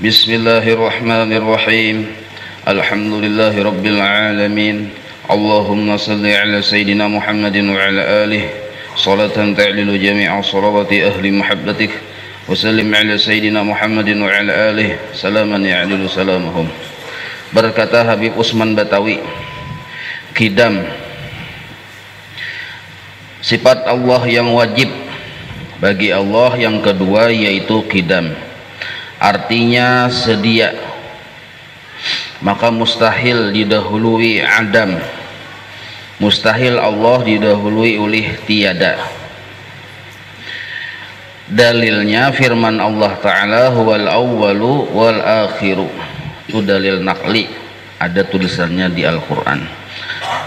Bismillahirrahmanirrahim. Alhamdulillahi rabbil alamin. Allahumma salli ala sayyidina Muhammadin wa ala alihi salatan ta'lilu jami'a salawati ahli muhabbatik wa sallim ala sayyidina Muhammadin wa ala alihi salaman ya'lilu salamahum. Berkata Habib Usman Batawi, qidam, sifat Allah yang wajib bagi Allah yang kedua yaitu qidam, artinya sedia, maka mustahil didahului adam, mustahil Allah didahului oleh tiada. Dalilnya firman Allah Ta'ala huwal awwalu wal akhiru, itu dalil naqli, ada tulisannya di Al-Quran.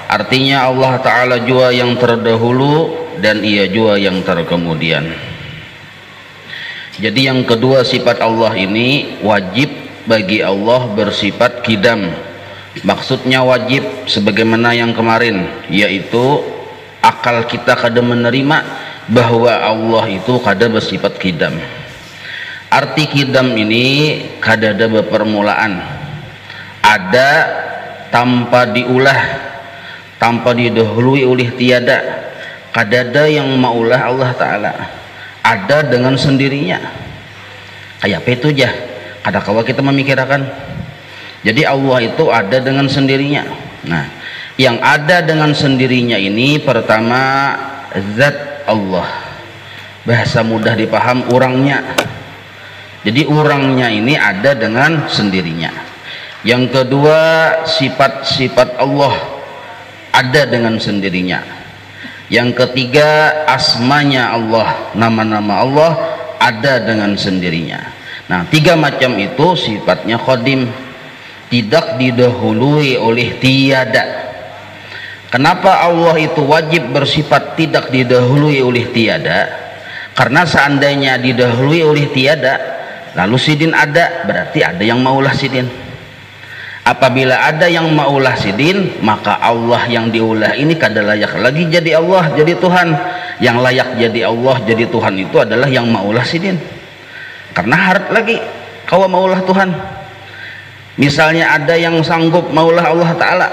Artinya Allah Ta'ala jua yang terdahulu dan ia jua yang terkemudian. Jadi yang kedua, sifat Allah ini wajib bagi Allah bersifat qidam. Maksudnya wajib sebagaimana yang kemarin, yaitu akal kita kada menerima bahwa Allah itu kada bersifat qidam. Arti qidam ini kada ada permulaan, ada tanpa diulah, tanpa didahului oleh tiada. Kada ada yang maulah Allah Ta'ala, ada dengan sendirinya. Kayak apa itu jah? Kada kawa kita memikirkan. Jadi Allah itu ada dengan sendirinya. Nah, yang ada dengan sendirinya ini pertama zat Allah, bahasa mudah dipaham, orangnya. Jadi orangnya ini ada dengan sendirinya. Yang kedua, sifat-sifat Allah ada dengan sendirinya. Yang ketiga, asmanya Allah, nama-nama Allah ada dengan sendirinya. Nah, tiga macam itu sifatnya qadim, tidak didahului oleh tiada. Kenapa Allah itu wajib bersifat tidak didahului oleh tiada? Karena seandainya didahului oleh tiada, lalu sidin ada, berarti ada yang maulah sidin. Apabila ada yang maulah sidin, maka Allah yang diulah ini kada layak lagi jadi Allah, jadi Tuhan. Yang layak jadi Allah, jadi Tuhan itu adalah yang maulah sidin. Karena harap lagi kawa maulah Tuhan. Misalnya ada yang sanggup maulah Allah Ta'ala,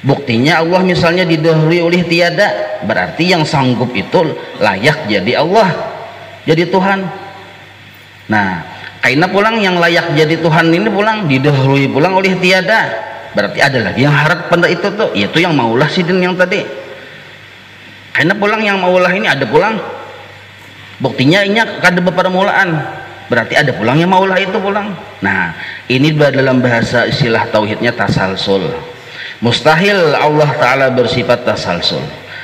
buktinya Allah misalnya didahului oleh tiada, berarti yang sanggup itu layak jadi Allah, jadi Tuhan. Nah, karena pulang yang layak jadi Tuhan ini pulang didahului pulang oleh tiada, berarti ada lagi yang harap pada itu tuh, yaitu yang maulah sidin yang tadi. Karena pulang yang maulah ini ada pulang, buktinya ini kada berpermulaan, berarti ada pulang yang maulah itu pulang. Nah, ini dalam bahasa istilah tauhidnya tasalsul. Mustahil Allah Ta'ala bersifat tasalsul.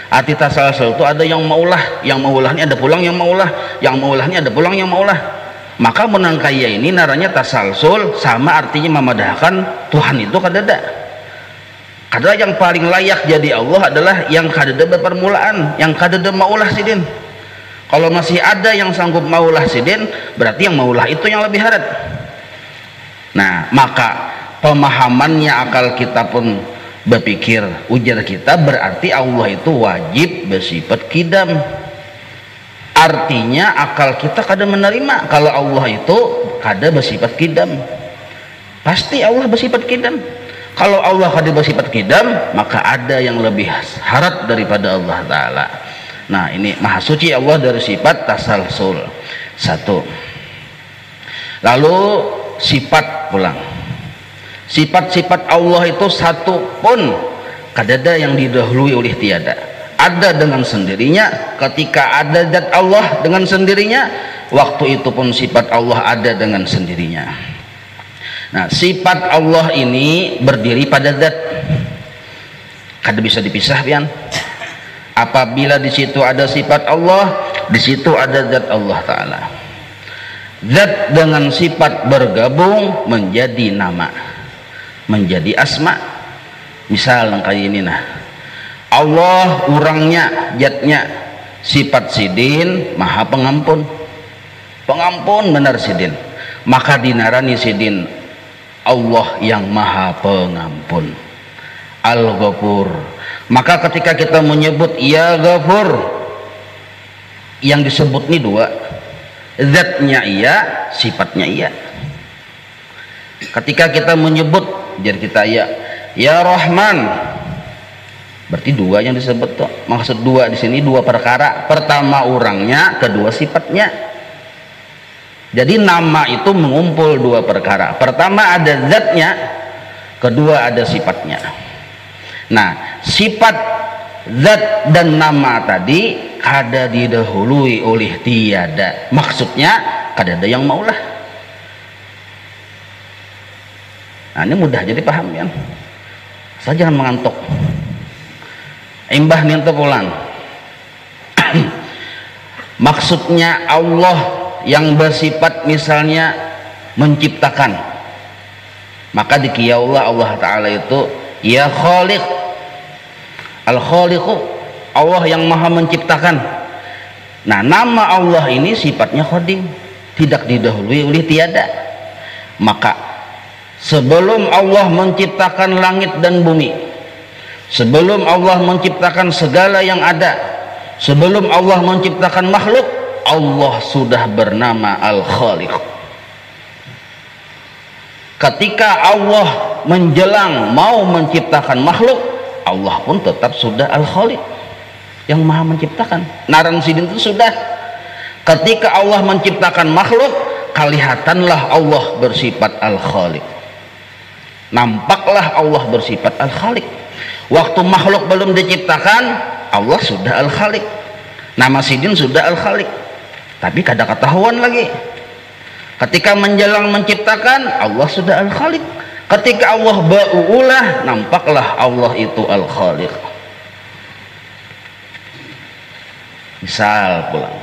Arti tasalsul itu ada yang maulah ini ada pulang yang maulah ini ada pulang yang maulah. Maka menangkaya ini naranya tasalsul, sama artinya memadahkan Tuhan itu kadada. Kadada yang paling layak jadi Allah adalah yang kadada berpermulaan, yang kadada maulah sidin. Kalau masih ada yang sanggup maulah sidin, berarti yang maulah itu yang lebih harat. Nah, maka pemahamannya akal kita pun berpikir, ujar kita, berarti Allah itu wajib bersifat qidam. Artinya akal kita kada menerima kalau Allah itu kada bersifat qidam. Pasti Allah bersifat qidam. Kalau Allah kada bersifat qidam, maka ada yang lebih harat daripada Allah Ta'ala. Nah, ini maha suci Allah dari sifat tasalsul. Satu. Lalu sifat pulang. Sifat-sifat Allah itu satu pun kadada yang didahului oleh tiada. Ada dengan sendirinya. Ketika ada zat Allah dengan sendirinya, waktu itu pun sifat Allah ada dengan sendirinya. Nah, sifat Allah ini berdiri pada zat, kada bisa dipisah pian. Apabila di situ ada sifat Allah, di situ ada zat Allah Ta'ala. Zat dengan sifat bergabung menjadi nama, menjadi asma. Misal kayak ini, nah, Allah orangnya, zatnya, sifat sidin, maha pengampun. Pengampun benar sidin, maka dinarani sidin Allah yang maha pengampun, Al-Ghafur. Maka ketika kita menyebut ya Ghafur, yang disebut ini dua, zatnya iya, sifatnya iya. Ketika kita menyebut jadi kita ya Rahman, berarti dua yang disebut tuh. Maksud dua di sini dua perkara, pertama orangnya, kedua sifatnya. Jadi nama itu mengumpul dua perkara, pertama ada zatnya, kedua ada sifatnya. Nah, sifat zat dan nama tadi kada didahului oleh tiada, maksudnya kada ada yang maulah. Nah, ini mudah jadi paham ya. Saya jangan mengantuk. Imbah nintu pulang. Maksudnya Allah yang bersifat misalnya menciptakan, maka dikira Allah Ta'ala itu ya Khaliq, Al-Khaliqu, Allah yang maha menciptakan. Nah, nama Allah ini sifatnya Qadim, tidak didahului oleh tiada. Maka sebelum Allah menciptakan langit dan bumi, sebelum Allah menciptakan segala yang ada, sebelum Allah menciptakan makhluk, Allah sudah bernama Al-Khaliq. Ketika Allah menjelang mau menciptakan makhluk, Allah pun tetap sudah Al-Khaliq, yang maha menciptakan. Naran sidin itu sudah. Ketika Allah menciptakan makhluk, kelihatanlah Allah bersifat Al-Khaliq, nampaklah Allah bersifat Al-Khaliq. Waktu makhluk belum diciptakan, Allah sudah Al-Khaliq, nama sidin sudah Al-Khaliq, tapi kada ketahuan lagi. Ketika menjelang menciptakan, Allah sudah Al-Khaliq. Ketika Allah baulah, nampaklah Allah itu Al-Khaliq. Misal pulang,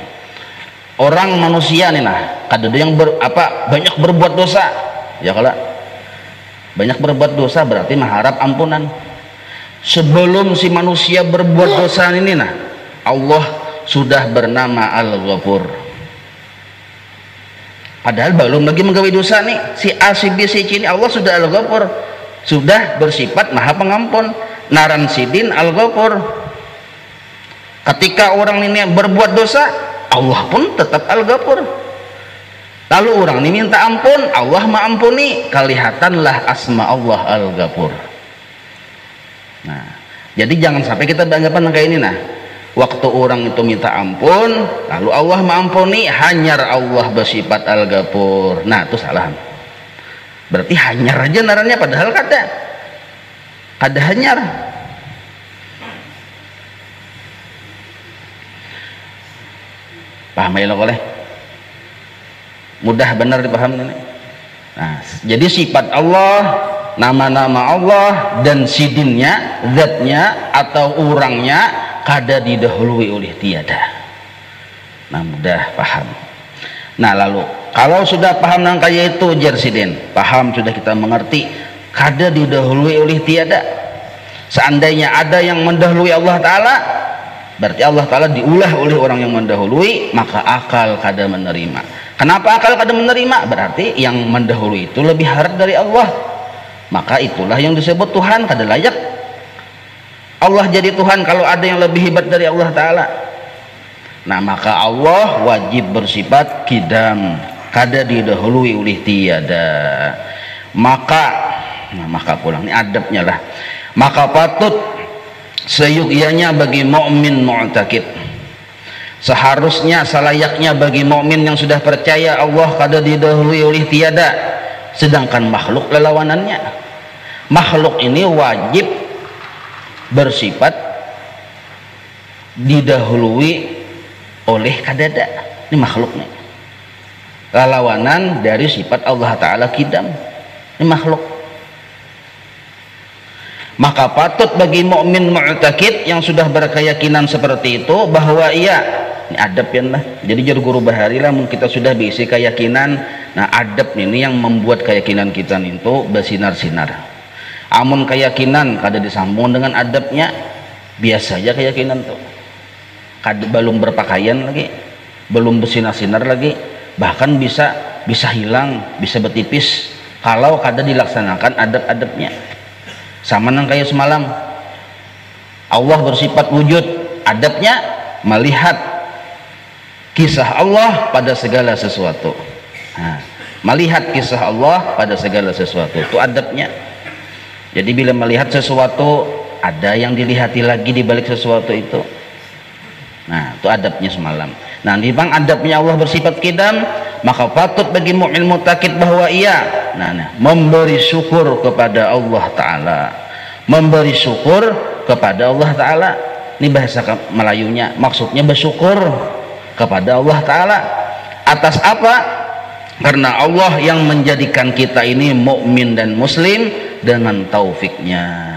orang manusia nih nah, kada ada yang banyak berbuat dosa, ya kalau banyak berbuat dosa berarti mengharap ampunan. Sebelum si manusia berbuat dosa ini nah, Allah sudah bernama Al-Ghafur. Padahal belum lagi menggawe dosa nih, si A, si B, si C ini Allah sudah Al-Ghafur, sudah bersifat maha pengampun. Naran sidin Al-Ghafur. Ketika orang ini berbuat dosa, Allah pun tetap Al-Ghafur. Lalu orang ini minta ampun, Allah mengampuni, kelihatanlah asma Allah Al-Ghafur. Nah, jadi jangan sampai kita beranggapan kayak ini nah. Waktu orang itu minta ampun, lalu Allah mengampuni, hanyar Allah bersifat Al-Ghafur. Nah, itu salah. Berarti hanyar aja narannya, padahal kada hanyar. Paham ya lo boleh? Mudah benar dipahami ini. Nah, jadi sifat Allah, nama-nama Allah dan sidinnya, zatnya atau orangnya kada didahului oleh tiada. Nah, mudah paham. Nah, lalu kalau sudah paham nang kaya itu jersidin, paham sudah kita mengerti kada didahului oleh tiada. Seandainya ada yang mendahului Allah Ta'ala, berarti Allah Ta'ala diulah oleh orang yang mendahului, maka akal kada menerima. Kenapa akal kada menerima? Berarti yang mendahului itu lebih harap dari Allah, maka itulah yang disebut Tuhan. Kada layak Allah jadi Tuhan kalau ada yang lebih hebat dari Allah Ta'ala. Nah, maka Allah wajib bersifat Qidam, kada didahului oleh tiada. Maka pulang ini adabnya lah. Maka patut seyukyanya bagi mukmin mu'taqid, seharusnya selayaknya bagi mukmin yang sudah percaya Allah kada didahului oleh tiada, sedangkan makhluk lelawanannya. Makhluk ini wajib bersifat didahului oleh kadada. Ini makhluk nih, lawanan dari sifat Allah Ta'ala Qidam. Ini makhluk. Maka patut bagi mukmin mu'taqid yang sudah berkeyakinan seperti itu bahwa iya, ini adab ya lah. Jadi jadi guru bahari lah kita sudah bisi keyakinan. Nah, adab ini yang membuat keyakinan kita itu bersinar-sinar. Amun keyakinan kada disambung dengan adabnya, biasa aja keyakinan tuh. Kada belum berpakaian lagi, belum bersinar-sinar lagi, bahkan bisa hilang, bisa bertipis kalau kada dilaksanakan adab-adabnya. Sama nang kayak semalam Allah bersifat wujud, adabnya melihat kisah Allah pada segala sesuatu. Nah, melihat kisah Allah pada segala sesuatu. Itu adabnya. Jadi bila melihat sesuatu, ada yang dilihati lagi di balik sesuatu itu. Nah, itu adabnya semalam. Nah, di bang adabnya Allah bersifat qidam, maka patut bagi mu'min mutakid bahwa ia memberi syukur kepada Allah Ta'ala, memberi syukur kepada Allah Ta'ala. Ini bahasa Melayunya, maksudnya bersyukur kepada Allah Ta'ala. Atas apa? Karena Allah yang menjadikan kita ini mukmin dan muslim dengan taufiknya.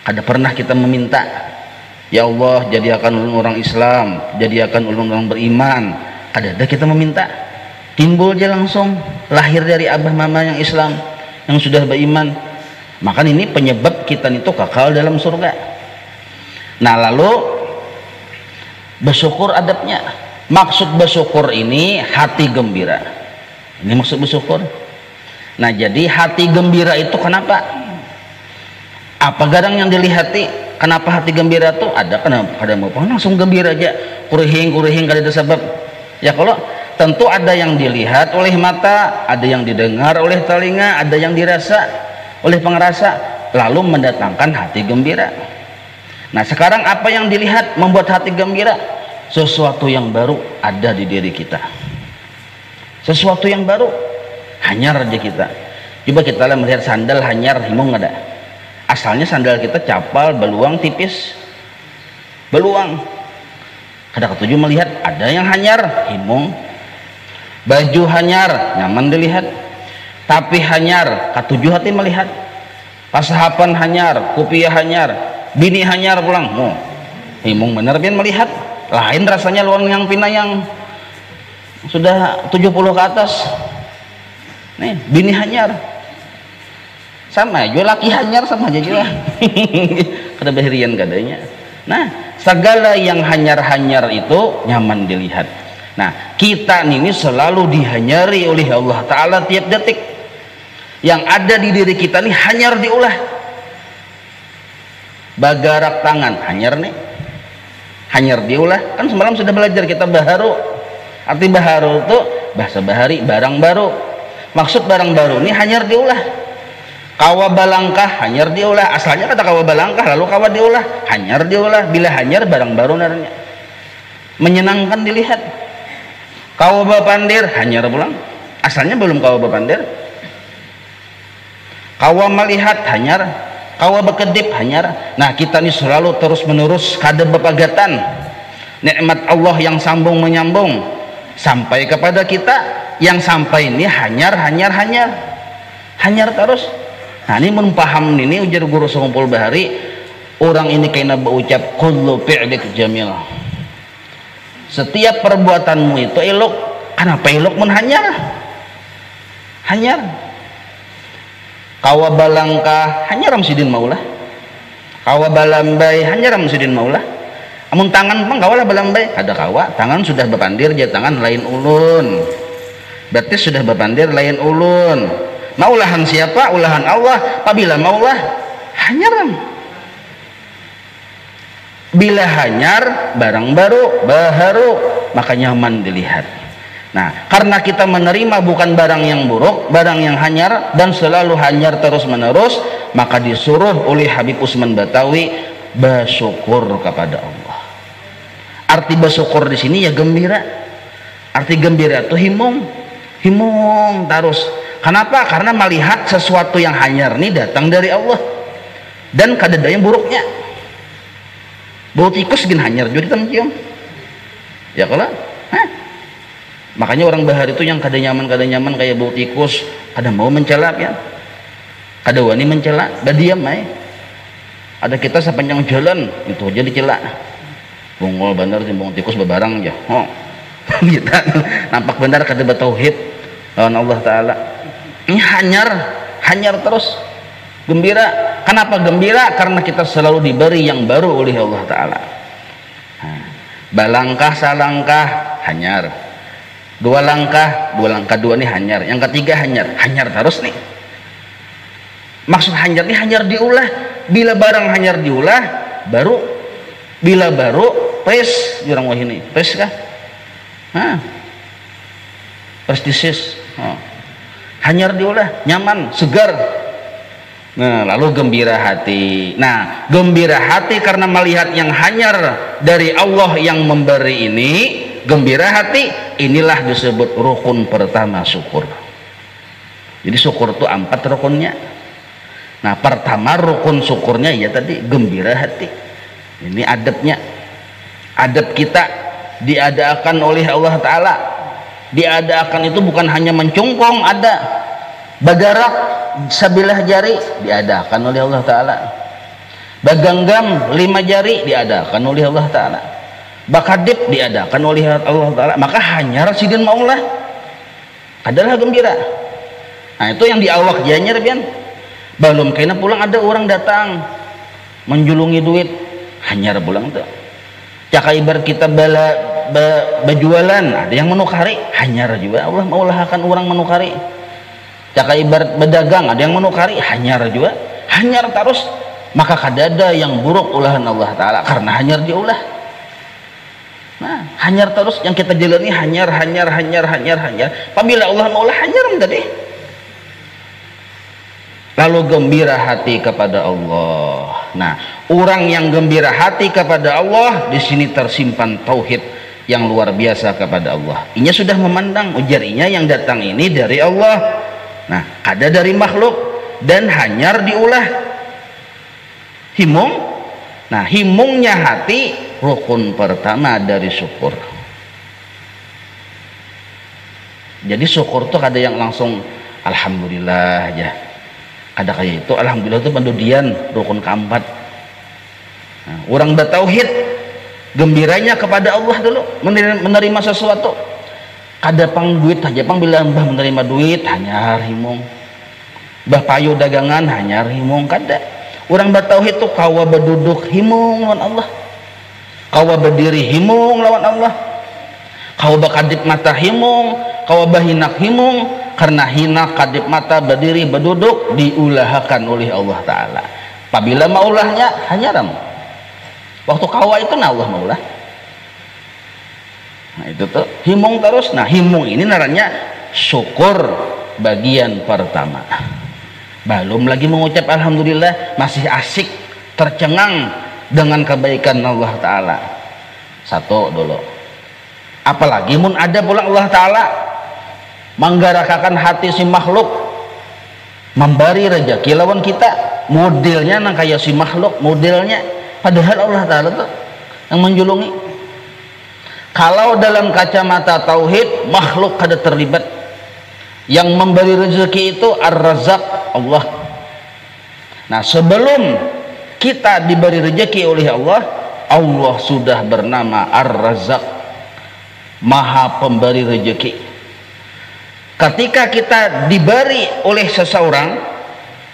Kada pernah kita meminta, ya Allah jadikan orang Islam, jadikan orang beriman. Kada ada kita meminta, timbul aja langsung, lahir dari abah mama yang Islam, yang sudah beriman. Maka ini penyebab kita itu kekal dalam surga. Nah, lalu bersyukur adabnya. Maksud bersyukur ini hati gembira. Ini maksud bersyukur. Nah, jadi hati gembira itu kenapa? Apa garang yang dilihati? Kenapa hati gembira tuh? Ada kenapa? Kada mau langsung gembira aja, kurihing kada ada sebab. Ya kalau tentu ada yang dilihat oleh mata, ada yang didengar oleh telinga, ada yang dirasa oleh pengerasa, lalu mendatangkan hati gembira. Nah, sekarang apa yang dilihat membuat hati gembira? Sesuatu yang baru ada di diri kita. Sesuatu yang baru, hanyar aja kita. Coba kita melihat sandal hanyar, himung ada. Asalnya sandal kita capal, beluang, tipis, beluang. Kada ketujuh melihat ada yang hanyar, himung. Baju hanyar, nyaman dilihat. Tapi hanyar, ketujuh hati melihat. Pasahapan hanyar, kupiah hanyar, bini hanyar pulang. Himung bener pian melihat. Lain rasanya luang yang pina yang sudah 70 ke atas. Nih, bini hanyar. Sama aja, laki hanyar sama aja juga. Kada bahirian kadanya. Nah, segala yang hanyar-hanyar itu nyaman dilihat. Nah, kita ini selalu dihanyari oleh Allah Ta'ala tiap detik. Yang ada di diri kita ini hanyar diulah. Bagarak tangan, hanyar nih. Hanyar diulah. Kan semalam sudah belajar kita baharu. Arti baharu itu bahasa bahari, barang baru. Maksud barang baru ini hanyar diulah. Kawa balangkah hanyar diulah. Asalnya kata kawa balangkah, lalu kawa diulah, hanyar diulah. Bila hanyar barang baru naranya, menyenangkan dilihat. Kawa bapandir hanyar pulang. Asalnya belum kawa bapandir. Kawa melihat hanyar, kawa bekedip hanyar. Nah, kita ini selalu terus menerus kada bepagatan. Nikmat Allah yang sambung menyambung sampai kepada kita, yang sampai ini hanyar terus. Nah, ini menpaham ini ujar guru Songpol Bahari, orang ini kena berucap kullu fi'lik jamil. Setiap perbuatanmu itu elok. Kenapa elok mun hanyar? Kawa balangkah hanyar ramsidin maulah. Kawa balambai hanyar ramsidin maulah. Amun tangan pang kawalah balambai, ada kawa, tangan sudah berpandir, dia tangan lain ulun. Berarti sudah berpandir lain ulun. Maulahan siapa? Ulahan Allah. Apabila maulah hanyar. Bila hanyar barang baharu, maka nyaman dilihat. Nah, karena kita menerima bukan barang yang buruk, barang yang hanyar dan selalu hanyar terus menerus, maka disuruh oleh Habib Usman Batawi bersyukur kepada Allah. Arti bersyukur di sini ya gembira. Arti gembira itu himung terus. Kenapa? Karena melihat sesuatu yang hanyar ini datang dari Allah dan kadada yang buruknya. Bau tikus gin hanyar juga kita mencium. Ya kalau, makanya orang bahar itu yang kada nyaman kayak bau tikus, kada mau mencela ya. Kada wani mencela, badiam Ada kita sepanjang jalan itu aja dicela. Bungol bener timbang tikus bebarang aja. Kita nampak benar kada bertauhid lawan Allah Ta'ala. Ini hanyar terus gembira. Kenapa gembira? Karena kita selalu diberi yang baru oleh Allah Ta'ala. Balangkah salangkah hanyar, dua langkah dua nih hanyar, yang ketiga hanyar terus nih. Maksud hanyar nih hanyar diulah. Bila barang hanyar diulah baru, bila baru pres jurang wah ini pres kah? Prestisis. hanyar diulah, nyaman, segar. Nah, lalu gembira hati. Nah, gembira hati karena melihat yang hanyar dari Allah yang memberi ini, gembira hati, inilah disebut rukun pertama syukur. Jadi syukur itu 4 rukunnya. Nah, pertama rukun syukurnya ya tadi gembira hati. Ini adabnya. Adab kita diadakan oleh Allah Ta'ala. Diadakan itu bukan hanya mencungkong, ada bagarak sabilah jari diadakan oleh Allah Ta'ala, baganggam 5 jari diadakan oleh Allah Ta'ala, bakadip diadakan oleh Allah Ta'ala. Maka hanyar sidin maulah adalah gembira. Nah, itu yang di awak janyar pian. Belum kena pulang ada orang datang menjulungi duit, hanyar pulang tuh. Caka ibar kita berjualan, ada yang menukari, hanyar juga. Allah maulah akan orang menukari. Caka ibarat berdagang, ada yang menukari, hanyar juga, hanyar terus. Maka kadada yang buruk ulahan Allah Ta'ala karena hanyar diulah. Nah, hanyar terus yang kita jalani, hanyar. Apabila Allah maulah hanyar tadi. Lalu gembira hati kepada Allah. Nah, orang yang gembira hati kepada Allah, di sini tersimpan tauhid yang luar biasa kepada Allah. Inya sudah memandang ujarinya yang datang ini dari Allah. Nah, ada dari makhluk dan hanyar diulah himung. Nah, himungnya hati rukun pertama dari syukur. Jadi syukur tuh ada yang langsung alhamdulillah aja, ada kayak itu alhamdulillah itu pendudian rukun keempat. Nah, orang bertauhid gembiranya kepada Allah dulu, menerima sesuatu. Ada pang duit aja, pang bilang bah menerima duit hanyar himung, bah payu dagangan hanyar himung. Kada orang bertauhid tuh kawa berduduk himung lawan Allah, kawa berdiri himung lawan Allah, kawa bakadip mata himung, kawa bahinak himung. Karena hinak kadip mata berdiri berduduk diulahkan oleh Allah Ta'ala. Apabila maulahnya hanyaram, waktu kawa itu nah Allah maulah. Nah, itu tuh himung terus. Nah, himung ini naranya syukur bagian pertama. Belum lagi mengucap alhamdulillah, masih asik tercengang dengan kebaikan Allah Ta'ala. Satu dulu. Apalagi mun ada pula Allah Ta'ala menggarakakan hati si makhluk memberi rezeki lawan kita, modelnya nang kayak si makhluk modelnya, padahal Allah Ta'ala tuh yang menjulungi. Kalau dalam kacamata tauhid, makhluk kada terlibat. Yang memberi rezeki itu Ar-Razzaq, Allah. Nah, sebelum kita diberi rezeki oleh Allah, Allah sudah bernama Ar-Razzaq, Maha Pemberi rezeki. Ketika kita diberi oleh seseorang,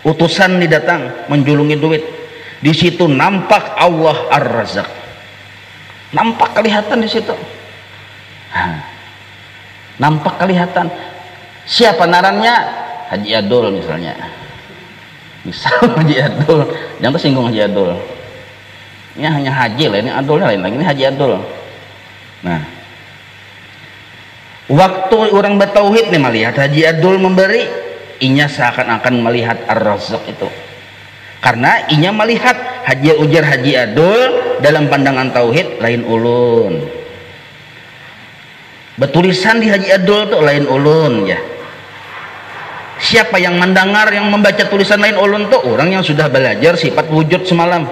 utusan didatang menjulungi duit, di situ nampak Allah Ar-Razzaq, nampak kelihatan di situ. Nampak kelihatan. Siapa narannya? Haji Adul misalnya. Misal Haji Adul, jangan tersinggung Haji Adul. Ini hanya haji lah, ini Adul lain lagi, ini Haji Adul. Nah, waktu orang bertauhid nih melihat Haji Adul memberi, inya seakan-akan melihat Ar-Razzaq itu. Karena inya melihat ujar Haji Adul dalam pandangan tauhid lain ulun. Betulisan di Haji Adul tuh lain ulun ya. Siapa yang mendengar, yang membaca tulisan lain ulun tuh orang yang sudah belajar sifat wujud semalam.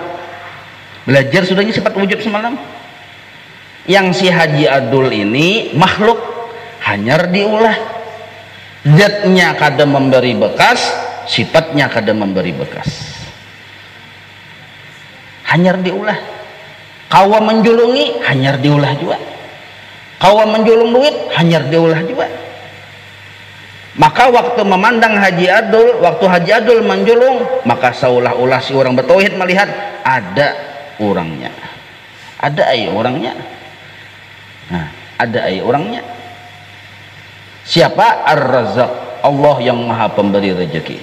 Belajar sudahnya sifat wujud semalam. Yang si Haji Adul ini makhluk, hanyar diulah. Zatnya kada memberi bekas, sifatnya kada memberi bekas. Hanyar diulah. Kawa menjulungi, hanyar diulah juga. Kawa menjulung duit, hanyar diulah juga. Maka waktu memandang Haji Adul, waktu Haji Adul menjulung, maka seolah-olah si orang bertauhid melihat ada orangnya, ada orangnya. Nah, ada orangnya. Siapa? Ar-Razzaq, Allah yang Maha Pemberi rezeki.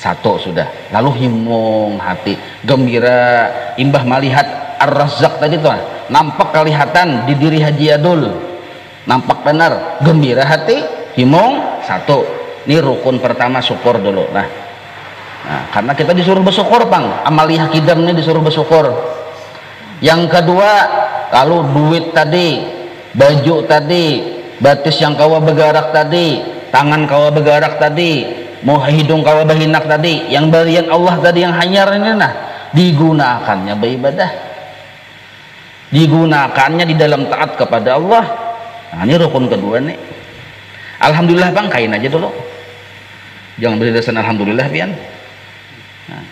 Satu sudah. Lalu himung hati, gembira, imbah melihat Ar-Razzaq tadi tuh nampak kelihatan di diri Haji Adul. nampak benar, gembira hati, himung satu. Ini rukun pertama, syukur dulu. Nah, karena kita disuruh bersyukur, Pang. Amaliyah kidam ini disuruh bersyukur. Yang kedua, kalau duit tadi, baju tadi, batis yang kawa bergerak tadi, tangan kawa bergerak tadi, mau hidung kawa berhinak tadi, yang berian Allah tadi yang hanyar ini, nah, digunakannya beribadah, digunakannya di dalam taat kepada Allah. Nah, ini rukun kedua nih. Alhamdulillah, Bang, kain aja dulu, jangan berdasarkan alhamdulillah, pian. Nah,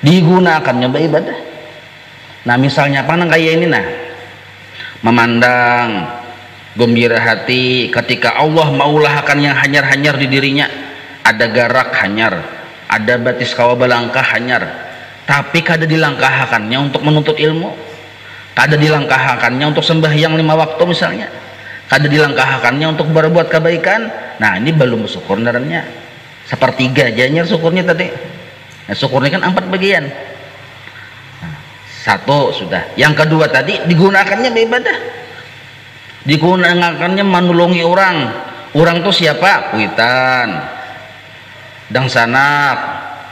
digunakannya beribadah. Nah, misalnya apa, kayak ini, nah, memandang, gembira hati ketika Allah maulahkan yang hanyar-hanyar di dirinya. Ada garak hanyar, ada batis kawa balangkah hanyar, tapi kada dilangkahkannya untuk menuntut ilmu, kada dilangkahkannya untuk sembahyang 5 waktu misalnya, kada dilangkahkannya untuk berbuat kebaikan. Nah, ini belum bersyukur narannya. Sepertiga aja nyar syukurnya tadi. Nah, syukurnya kan 4 bagian. Nah, 1 sudah. Yang kedua tadi digunakannya beribadah, digunakannya menolongi orang. Orang tuh siapa? Kuitan, dang sanak,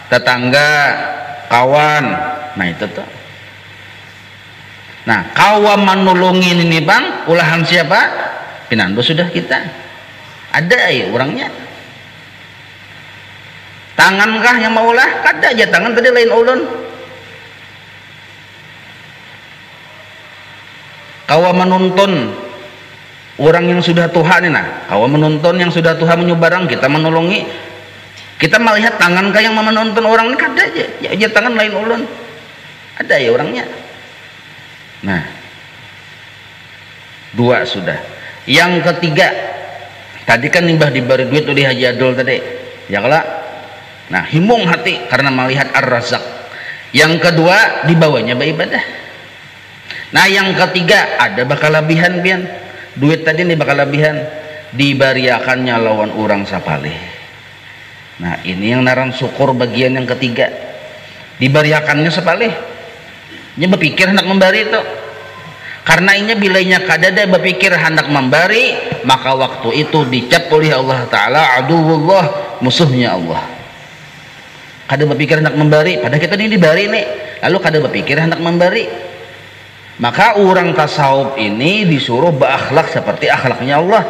tetangga, kawan. Nah, itu tuh. Nah, kawan menolongin ini, Bang, ulahan siapa? Pinando sudah kita. Ada ya orangnya. Tangankah yang mau ulah? Kada aja tangan tadi lain ulun. Kawa menuntun orang yang sudah Tuhan ini, nah, kawa menuntun yang sudah Tuhan menyebarang, kita menolongi. Kita melihat tangankah yang menuntun orang ini? Kada aja. Ya aja tangan lain ulun. Ada ya orangnya. Nah, 2 sudah. Yang ketiga, tadi kan nimbah diberi duit udah Haji Adul tadi, ya kalau. Nah, himung hati karena melihat Ar-Razzaq. Yang kedua, dibawanya beribadah. Nah, yang ketiga, ada bakal lebihan, pian. Duit tadi nih bakal lebihan, dibariakannya lawan orang sapalih. Nah, ini yang naran syukur bagian yang ketiga. Dibariakannya sapalih. Nya berpikir hendak memberi itu. Karena inya bilainya kadada berpikir hendak memberi, maka waktu itu dicap oleh Allah Ta'ala aduwullah, musuhnya Allah. Kada berpikir hendak memberi, pada kita ini diberi nih, lalu kada berpikir hendak memberi. Maka orang tasawuf ini disuruh berakhlak seperti akhlaknya Allah.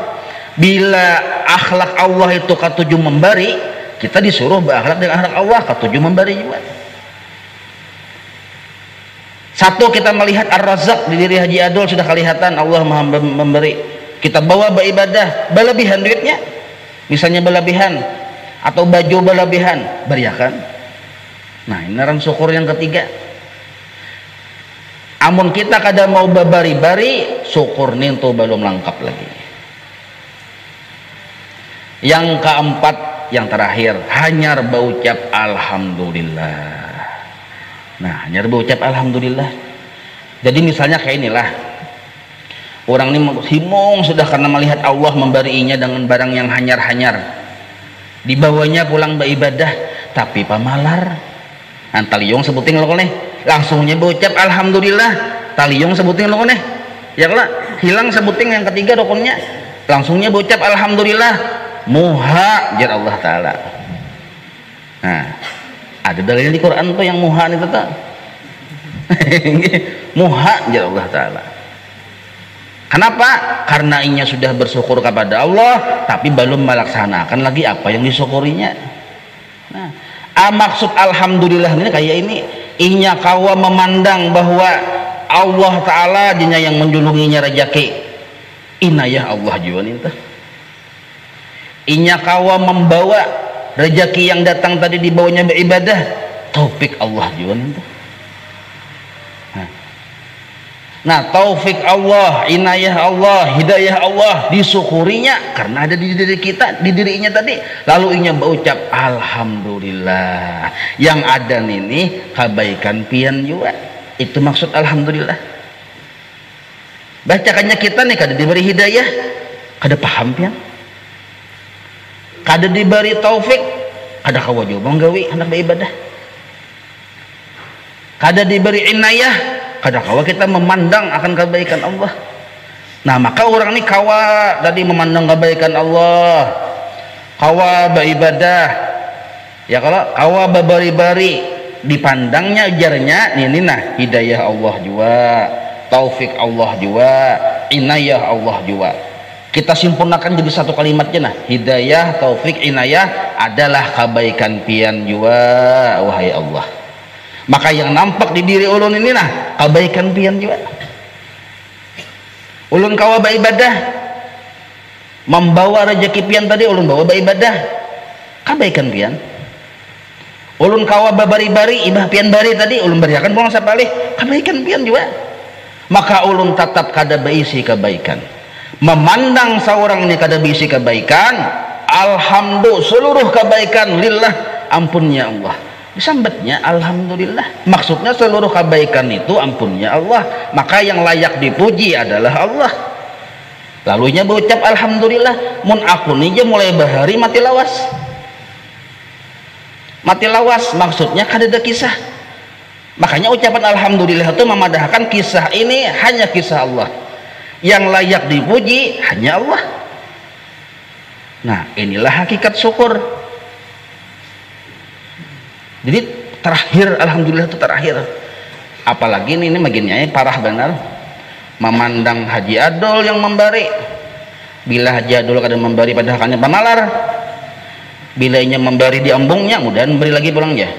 Bila akhlak Allah itu ketujuh memberi, kita disuruh berakhlak dengan akhlak Allah, ketujuh memberi juga. 1, kita melihat Ar-Razzaq di diri Haji Adul sudah kelihatan Allah Maha memberi. Kita bawa beribadah, berlebihan duitnya, misalnya berlebihan, atau baju berlebihan, beriakan. Nah, ini naran syukur yang ketiga. Amun kita kada mau bari-bari, syukur nintu belum lengkap lagi. Yang keempat, yang terakhir, hanyar berucap alhamdulillah. Nah, hanyar berucap alhamdulillah. Jadi misalnya kayak inilah, orang ini himung sudah karena melihat Allah memberinya dengan barang yang hanyar-hanyar, dibawanya pulang beribadah, tapi pamalar. Taliyong sebutin lo nih, langsungnya berucap alhamdulillah. Taliyong sebutin lo nih, ya kalau hilang sebutin yang ketiga rukunnya, langsungnya berucap alhamdulillah. Muha jar Allah Ta'ala. Nah, ada dalilnya di Quran tuh yang muha itu tuh. Muha jar Allah Ta'ala. Kenapa? Karena inya sudah bersyukur kepada Allah, tapi belum melaksanakan lagi apa yang disyukurinya. Nah, maksud alhamdulillah ini kayak ini, inya kawa memandang bahwa Allah Ta'ala dinya yang menjulunginya rezeki, inayah Allah juga nih. Inya kawa membawa rezeki yang datang tadi dibawanya beribadah, taufik Allah juga nih. Nah, taufik Allah, inayah Allah, hidayah Allah disyukurinya karena ada di diri kita, di dirinya tadi. Lalu inya berucap alhamdulillah. Yang ada ini kebaikan pian juga. Itu maksud alhamdulillah. Bacakannya kita nih kada diberi hidayah, kada paham pian. Kada diberi taufik, kada kawa juga menggawi hendak beribadah. Kada diberi inayah, kada kawa kita memandang akan kebaikan Allah. Nah maka orang ini kawa tadi memandang kebaikan Allah, kawa beribadah ya, kalau kawa babari-bari dipandangnya ujarnya ini nah hidayah Allah juga, taufik Allah juga, inayah Allah juga. Kita sempurnakan jadi satu kalimatnya nah, hidayah, taufik, inayah adalah kebaikan pian juga wahai Allah. Maka yang nampak di diri ulun ini nah kebaikan pian juga. Ulun kawa beribadah, membawa rezeki pian tadi ulun bawa beribadah, kebaikan pian. Ulun kawa babari-bari ibah pian bari tadi ulun beriakan pulang sapalih, kebaikan pian juga. Maka ulun tetap kada berisi kebaikan. Memandang seorang ini kada berisi kebaikan, alhamdulillah seluruh kebaikan lillah, ampunnya Allah. Disambatnya alhamdulillah, maksudnya seluruh kebaikan itu ampunnya Allah, maka yang layak dipuji adalah Allah. Lalunya berucap alhamdulillah, mun aku nija mulai bahari mati lawas. Mati lawas maksudnya kada ada kisah. Makanya ucapan alhamdulillah itu memadahkan kisah ini hanya kisah Allah. Yang layak dipuji hanya Allah. Nah inilah hakikat syukur. Jadi terakhir alhamdulillah itu terakhir. Apalagi ini bagiannya parah benar. Memandang Haji Adol yang memberi. Bila Haji Adol kadang memberi padahal hanya pamalar. Bilanya memberi di embungnya, mudah memberi lagi pulangnya.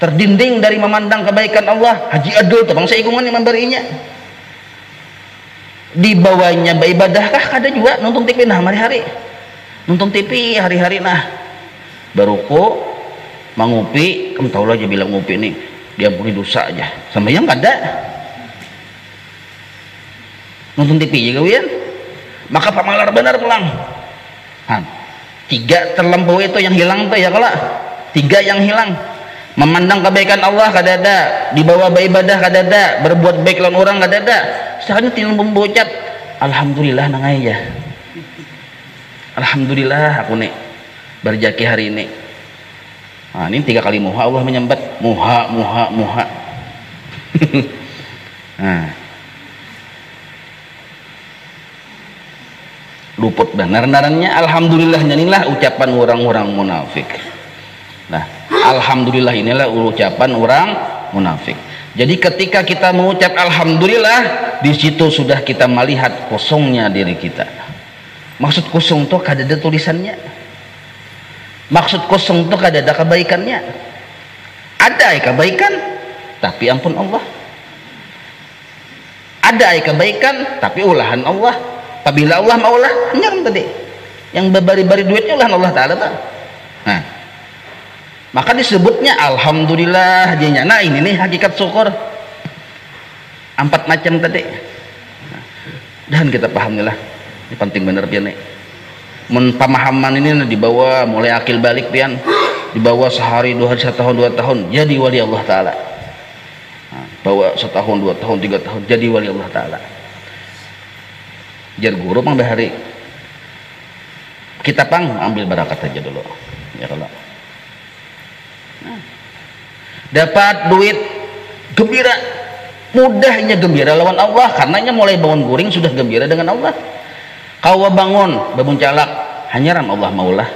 Terdinding dari memandang kebaikan Allah, Haji Adol tuh bangsa ikungan yang memberinya. Di bawahnya beribadahkah kada juga nonton TV nah hari-hari. Nonton TV hari-hari nah. Baruko mengupi, kamu tahu aja bilang ngupi nih diampuni dosa aja, sama yang kada nonton TV juga wian. Maka pamalar benar pulang. Tiga terlampau itu yang hilang tuh ya, kalau tiga yang hilang, memandang kebaikan Allah kada ada, dibawa beribadah kada ada, berbuat baik lawan orang kada ada. Sekarang tinggal membucat alhamdulillah nangai ya, alhamdulillah aku nih berjaki hari ini. Nah, ini 3 kali muha Allah menyambat muha. Nah, luput benar-benarnya alhamdulillah inilah ucapan orang-orang munafik. Nah, alhamdulillah inilah ucapan orang munafik. Jadi ketika kita mengucap alhamdulillah, di situ sudah kita melihat kosongnya diri kita. Maksud kosong tuh kada ada tulisannya. Maksud kosong itu kada ada kebaikannya. Ada kebaikan tapi ampun Allah. Ada kebaikan tapi ulahan Allah. Apabila Allah maulah nyam tadi. Yang berbari-bari duitnya ulahan Allah Ta'ala tak? Nah, maka disebutnya alhamdulillah jadinya. Nah ini nih hakikat syukur. 4 macam tadi. Dan kita paham nih lah. Ini penting bener pian nih. Pemahaman ini dibawa mulai akil balik pian, dibawa sehari 2 hari 1 tahun 2 tahun jadi wali Allah Ta'ala. Bawa 1 tahun 2 tahun 3 tahun jadi wali Allah Ta'ala. Jar guru pang bahari kita pang ambil barakat aja dulu ya, kalau dapat duit gembira, mudahnya gembira lawan Allah karenanya mulai bangun guring sudah gembira dengan Allah. Kawa bangun babun calak hanya ram Allah maulah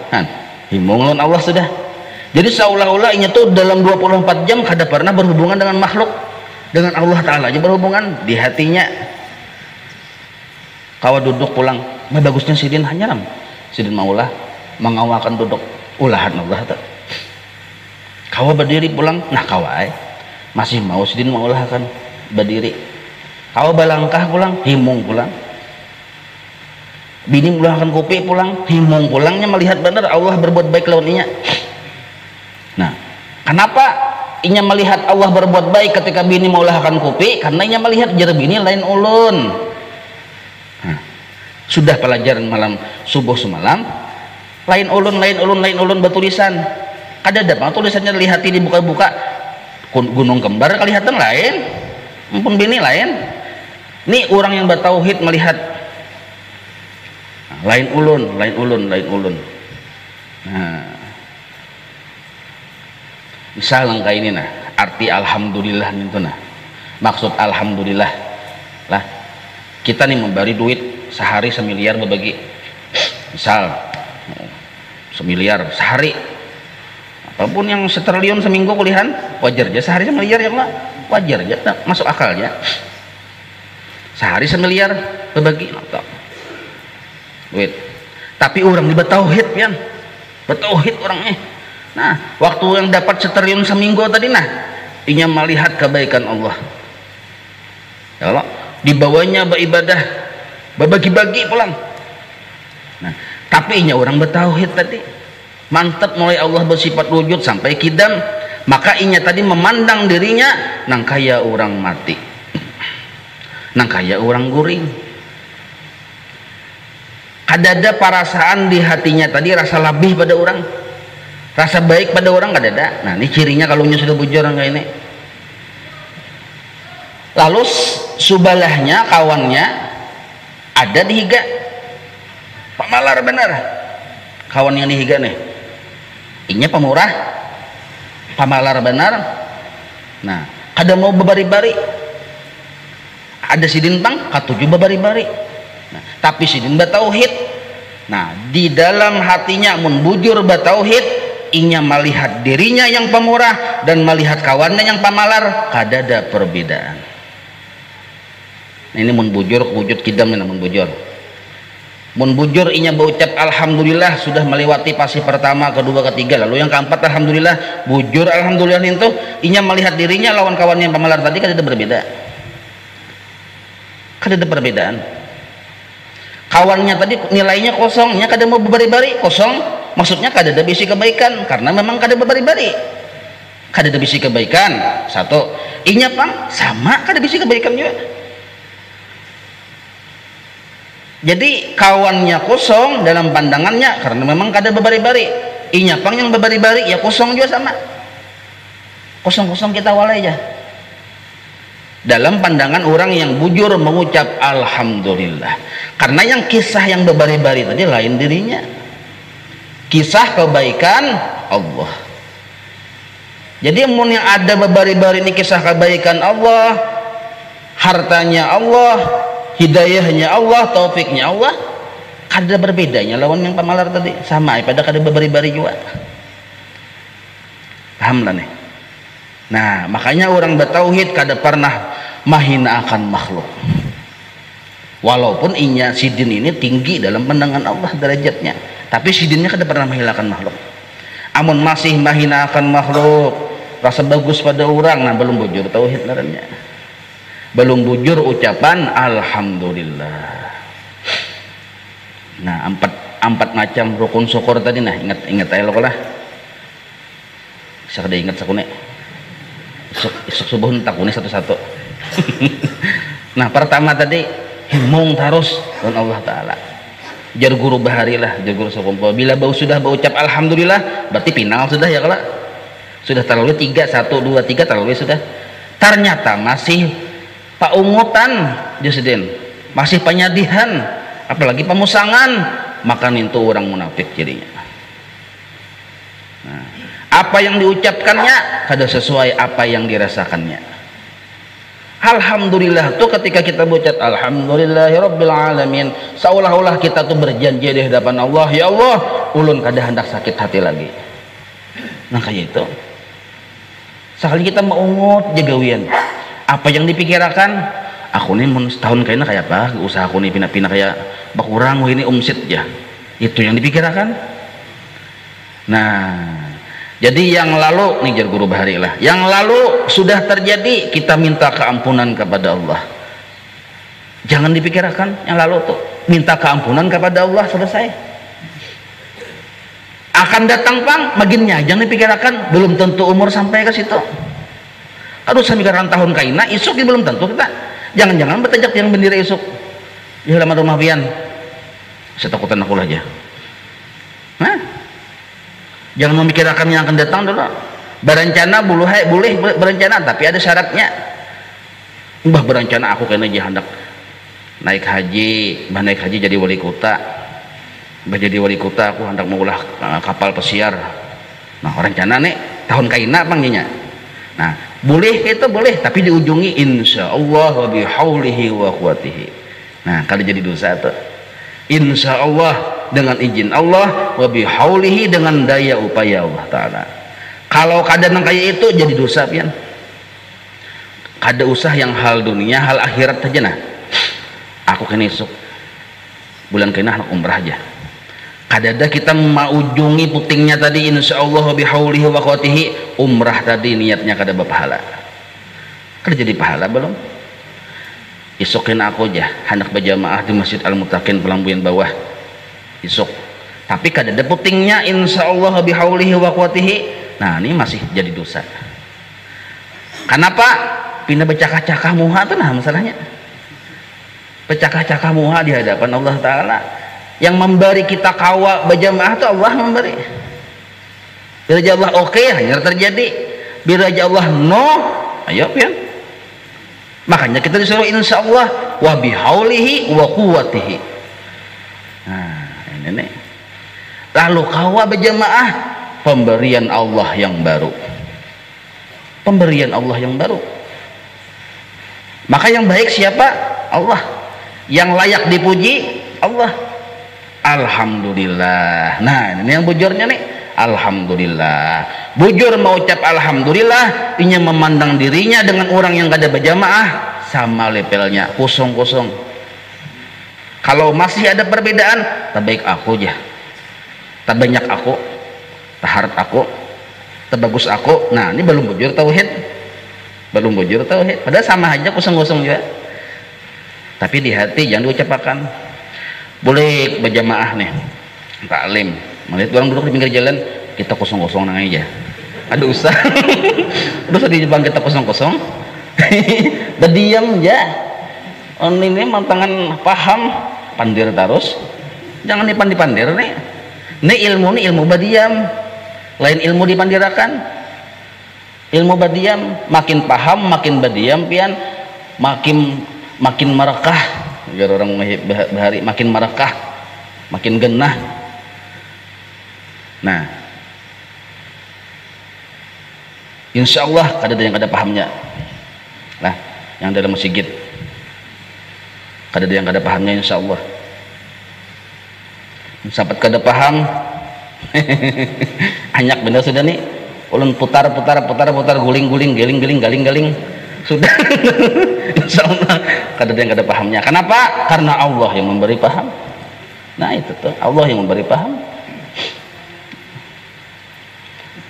himung lawan Allah sudah. Jadi seolah-olah ini tuh dalam 24 jam kada pernah berhubungan dengan makhluk, dengan Allah Ta'ala aja berhubungan di hatinya. Kawa duduk pulang bagusnya sidin hanya ram sidin maulah mengawakan duduk ulahan Allah tak. Kawa berdiri pulang nah kawa masih mau sidin maulah kan berdiri. Kawa balangkah pulang himung pulang. Bini mulakan kopi pulang himung pulangnya melihat benar Allah berbuat baik lawan inya. Nah kenapa inya melihat Allah berbuat baik ketika bini maulahkan kopi? Karena inya melihat jar bini lain ulun. Nah, sudah pelajaran malam subuh semalam lain ulun bertulisan kada ada tulisannya lihat ini buka-buka gunung kembar kelihatan lain mumpun bini lain. Ini orang yang bertauhid melihat lain ulun. Nah, misal langkah ini nah, arti alhamdulillah itu nah. Maksud alhamdulillah lah. Kita nih memberi duit sehari 1 miliar berbagi, misal 1 miliar sehari, apapun yang 1 triliun seminggu kuliahan, wajar aja sehari 1 miliar ya Allah, wajar aja, masuk akal ya. Sehari 1 miliar berbagi, duit. Tapi orang di betauhid pian, betauhid orangnya. Nah, waktu yang dapat 1 triliun seminggu tadi, nah, inya melihat kebaikan Allah. Ya Allah, dibawanya beribadah, berbagi-bagi pulang. Nah, tapi inya orang bertauhid tadi, mantap mulai Allah bersifat wujud sampai kidam, maka inya tadi memandang dirinya nang kaya orang mati, nang kaya orang guring. Kadada perasaan di hatinya tadi, rasa lebih pada orang, rasa baik pada orang kadada. Nah, ini cirinya kalau sudah bujur kayak ini. Lalu subalahnya kawannya ada di higa, pamalar benar kawan yang di higa nih, inya pemurah, pamalar benar. Nah, kada mau bebari-bari, ada sidin bang katuju bebari-bari. Nah, tapi sidin batauhid. Nah, di dalam hatinya mun bujur batauhid, inya melihat dirinya yang pemurah dan melihat kawannya yang pamalar, kada ada perbedaan. Nah, ini mun bujur wujud kidam ini mun bujur. Mun bujur inya berucap alhamdulillah sudah melewati fase pertama, kedua, ketiga, lalu yang keempat alhamdulillah, bujur alhamdulillah itu inya melihat dirinya lawan kawannya yang pamalar tadi kada ada berbeda. Kada ada perbedaan. Kawannya tadi nilainya kosong, nya kada mau bebari-bari, kosong, maksudnya kada ada bisi kebaikan karena memang kada bebari-bari. Kada ada bisi kebaikan. Satu, inya pang sama kada bisi kebaikan juga. Jadi kawannya kosong dalam pandangannya karena memang kada bebari-bari, inya pang yang bebari-bari ya kosong juga sama, kosong-kosong kita walai aja. Dalam pandangan orang yang bujur mengucap alhamdulillah, karena yang kisah yang bebari-bari tadi lain dirinya, kisah kebaikan Allah. Jadi mun yang ada bebari-bari ini kisah kebaikan Allah, hartanya Allah, hidayahnya Allah, taufiknya Allah, kada berbedanya lawan yang pamalar tadi, sama pada kada bebari-bari juga. Paham lah nih. Nah, makanya orang bertauhid kada pernah mahinakan makhluk, walaupun inya sidin ini tinggi dalam pandangan Allah derajatnya, tapi sidinnya kada pernah menghilangkan makhluk. Amun masih mahinakan makhluk, rasa bagus pada orang, nah belum bujur tauhid ngarannya, belum bujur ucapan alhamdulillah. Nah, empat macam rukun syukur tadi, nah ingat aja lo lah, bisa kada ingat sakune isuk subuh takune satu-satu. Nah, pertama tadi himung terus dengan Allah Ta'ala, jar guru bahari lah, jar guru sokompo, bila bau sudah berucap alhamdulillah berarti final sudah ya, kalau sudah terlalu 3, 1, 2, 3 terlalu sudah. Ternyata masih paungutan Jusdin, masih penyadihan, apalagi pemusangan, maka itu orang munafik jadinya. Nah, apa yang diucapkannya kada sesuai apa yang dirasakannya. Alhamdulillah tuh ketika kita berucap alhamdulillahirabbil alamin, seolah-olah kita tuh berjanji di hadapan Allah, ya Allah, ulun kada hendak sakit hati lagi. Nah, kayak itu sekali kita meungut jagawian, apa yang dipikirkan, aku nih mun setahun kayaknya kayak apa, usaha aku nih pindah-pindah kayak berkurang ini omset ya, itu yang dipikirkan. Nah, jadi yang lalu nih jar guru bahari lah, yang lalu sudah terjadi, kita minta keampunan kepada Allah, jangan dipikirkan yang lalu tuh, minta keampunan kepada Allah, selesai. Akan datang pang maginnya, jangan dipikirkan, belum tentu umur sampai ke situ. Aduh, samikaran tahun kaina isuk ini belum tentu kita, jangan-jangan bertajak yang bendera isuk di halaman rumah pian, setakutan aku aja. Nah, jangan memikirkan yang akan datang dulu. Berencana boleh berencana, tapi ada syaratnya. Mbah berencana aku kayaknya hendak naik haji, mbah naik haji jadi wali kota, mbah jadi wali kota aku hendak mengulah kapal pesiar. Nah, rencana nih tahun kaina panggilnya. Nah, boleh itu boleh, tapi diujungi insya Allah wa bihaulihi wa quwatihi. Nah kalau jadi dosa tuh insya Allah dengan izin Allah, wa bihaulihi dengan daya upaya Allah Ta'ala. Kalau keadaan kayak itu jadi dosa pian. Kada usah yang hal dunia, hal akhirat aja. Nah aku kena esok bulan kena anak umrah aja. Kadada kita maujungi putingnya tadi insya Allah bihaulihi wa quwwatihi, umrah tadi niatnya kada berpahala. Kada jadi pahala belum? Isokin aku aja hendak berjamaah di Masjid Al-Muttaqin Pelambuyan Bawah isok. Tapi kadada putingnya insya Allah bihaulihi wa quwwatihi. Nah ini masih jadi dosa. Kenapa? Pindah bercakah-cakah muha itu nah masalahnya. Bercakah-cakah muha di hadapan Allah Ta'ala. Yang memberi kita kawa berjamaah itu Allah memberi. Bila aja Allah oke, hanya terjadi. Bila aja Allah no, ayo pian. Makanya kita disuruh insya Allah wa bihaulihi wa quwwatihi. Nah ini nih. Lalu kawa berjamaah, pemberian Allah yang baru. Pemberian Allah yang baru. Maka yang baik siapa? Allah. Yang layak dipuji Allah. Alhamdulillah. Nah ini yang bujurnya nih. Alhamdulillah. Bujur mau ucap alhamdulillah, inya memandang dirinya dengan orang yang gak ada berjamaah sama levelnya, kosong-kosong. Kalau masih ada perbedaan, terbaik aku aja, terbanyak aku, terharap aku, terbagus aku. Nah ini belum bujur tauhid. Belum bujur tauhid, padahal sama aja kosong-kosong juga. Tapi di hati jangan diucapkan. Boleh berjamaah nih taklim, melihat orang duduk di pinggir jalan, kita kosong-kosong nang aja. Ada usah. Terus di Jepang kita kosong-kosong. Berdiam aja. Ini mantangan paham, pandir terus. Jangan dipandir nih. Ini ilmu berdiam. Lain ilmu dipandirakan. Ilmu berdiam, makin paham makin berdiam pian, makin merekah. Biar orang bahari makin merekah, makin genah. Nah insya Allah kada ada yang kada pahamnya. Nah yang dalam masjid kada ada yang kada pahamnya insya Allah. Sahabat kada paham anyak bener sudah nih. Ulun putar guling galing sudah. Insya Allah kada ada yang kada pahamnya. Kenapa? Karena Allah yang memberi paham. Nah itu tuh Allah yang memberi paham.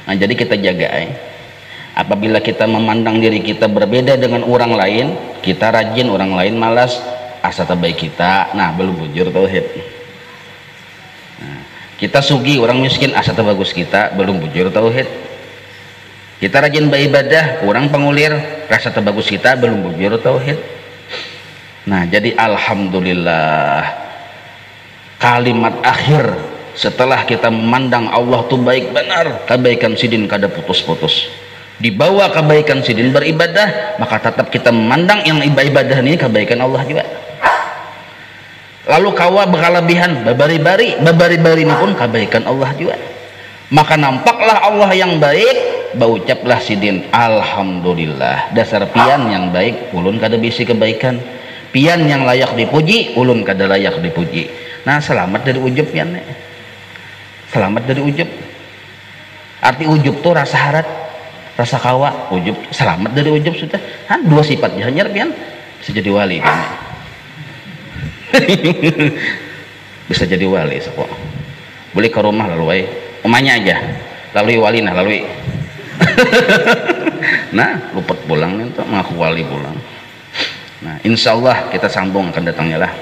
Nah jadi kita jaga apabila kita memandang diri kita berbeda dengan orang lain, kita rajin, orang lain malas, asa terbaik kita. Nah belum bujur tauhid. Nah, kita sugi, orang miskin, asa terbagus kita, belum bujur tauhid. Kita rajin beribadah, kurang pengulir, rasa terbagus kita, belum bujur tauhid. Nah jadi alhamdulillah, kalimat akhir setelah kita memandang Allah tuh baik benar, kebaikan sidin kada putus-putus, dibawa kebaikan sidin beribadah, maka tetap kita memandang yang ibadah ini kebaikan Allah juga. Lalu kawa berkelebihan, babari-bari pun kebaikan Allah juga. Maka nampaklah Allah yang baik, baucaplah sidin alhamdulillah. Dasar pian yang baik, ulun kada bisi kebaikan. Pian yang layak dipuji, ulun kada layak dipuji. Nah selamat dari ujub pian. Selamat dari ujub. Arti ujub tuh rasa harat, rasa kawa. Ujub, selamat dari ujub sudah. Dua sifat hanya pian bisa jadi wali pian. Bisa jadi wali sepok. Boleh ke rumah lalu emaknya aja lalui wali nah lalui. Nah lupa pulang nih mengaku wali pulang. Nah insya Allah kita sambung akan datangnya lah.